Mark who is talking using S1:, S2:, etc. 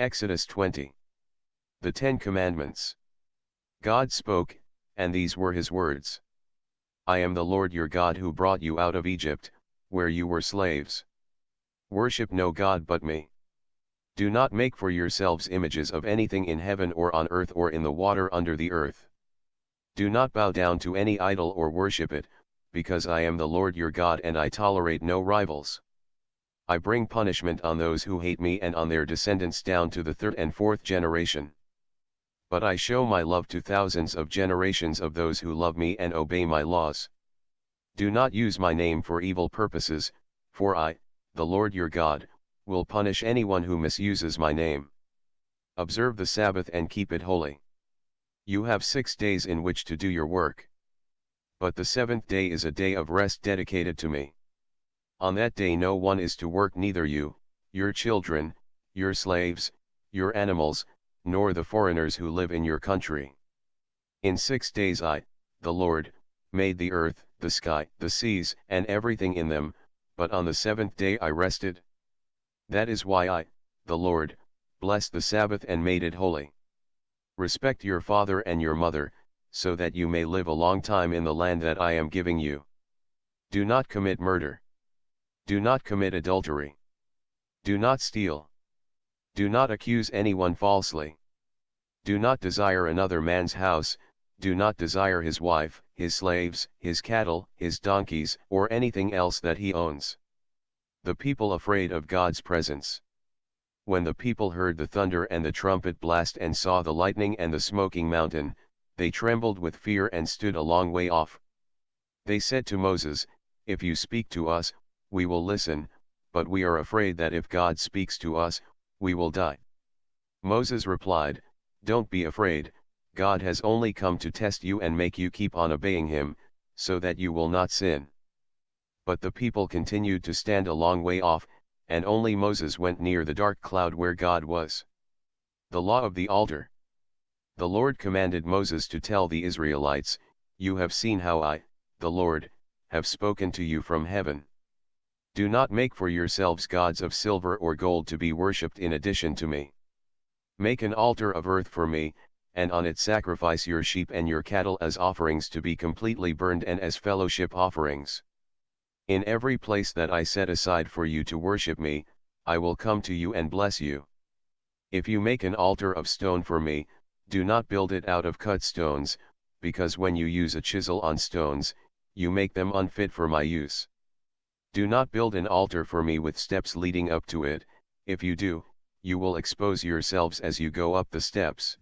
S1: Exodus 20. The Ten Commandments. God spoke, and these were his words. I am the Lord your God who brought you out of Egypt, where you were slaves. Worship no God but me. Do not make for yourselves images of anything in heaven or on earth or in the water under the earth. Do not bow down to any idol or worship it, because I am the Lord your God and I tolerate no rivals. I bring punishment on those who hate me and on their descendants down to the third and fourth generation. But I show my love to thousands of generations of those who love me and obey my laws. Do not use my name for evil purposes, for I, the Lord your God, will punish anyone who misuses my name. Observe the Sabbath and keep it holy. You have 6 days in which to do your work. But the seventh day is a day of rest dedicated to me. On that day no one is to work, neither you, your children, your slaves, your animals, nor the foreigners who live in your country. In 6 days I, the Lord, made the earth, the sky, the seas, and everything in them, but on the seventh day I rested. That is why I, the Lord, blessed the Sabbath and made it holy. Respect your father and your mother, so that you may live a long time in the land that I am giving you. Do not commit murder. Do not commit adultery. Do not steal. Do not accuse anyone falsely. Do not desire another man's house, do not desire his wife, his slaves, his cattle, his donkeys, or anything else that he owns. The people afraid of God's presence. When the people heard the thunder and the trumpet blast and saw the lightning and the smoking mountain, they trembled with fear and stood a long way off. They said to Moses, "If you speak to us, we will listen, but we are afraid that if God speaks to us, we will die." Moses replied, "Don't be afraid, God has only come to test you and make you keep on obeying him, so that you will not sin." But the people continued to stand a long way off, and only Moses went near the dark cloud where God was. The law of the altar. The Lord commanded Moses to tell the Israelites, "You have seen how I, the Lord, have spoken to you from heaven. Do not make for yourselves gods of silver or gold to be worshipped in addition to me. Make an altar of earth for me, and on it sacrifice your sheep and your cattle as offerings to be completely burned and as fellowship offerings. In every place that I set aside for you to worship me, I will come to you and bless you. If you make an altar of stone for me, do not build it out of cut stones, because when you use a chisel on stones, you make them unfit for my use. Do not build an altar for me with steps leading up to it, if you do, you will expose yourselves as you go up the steps.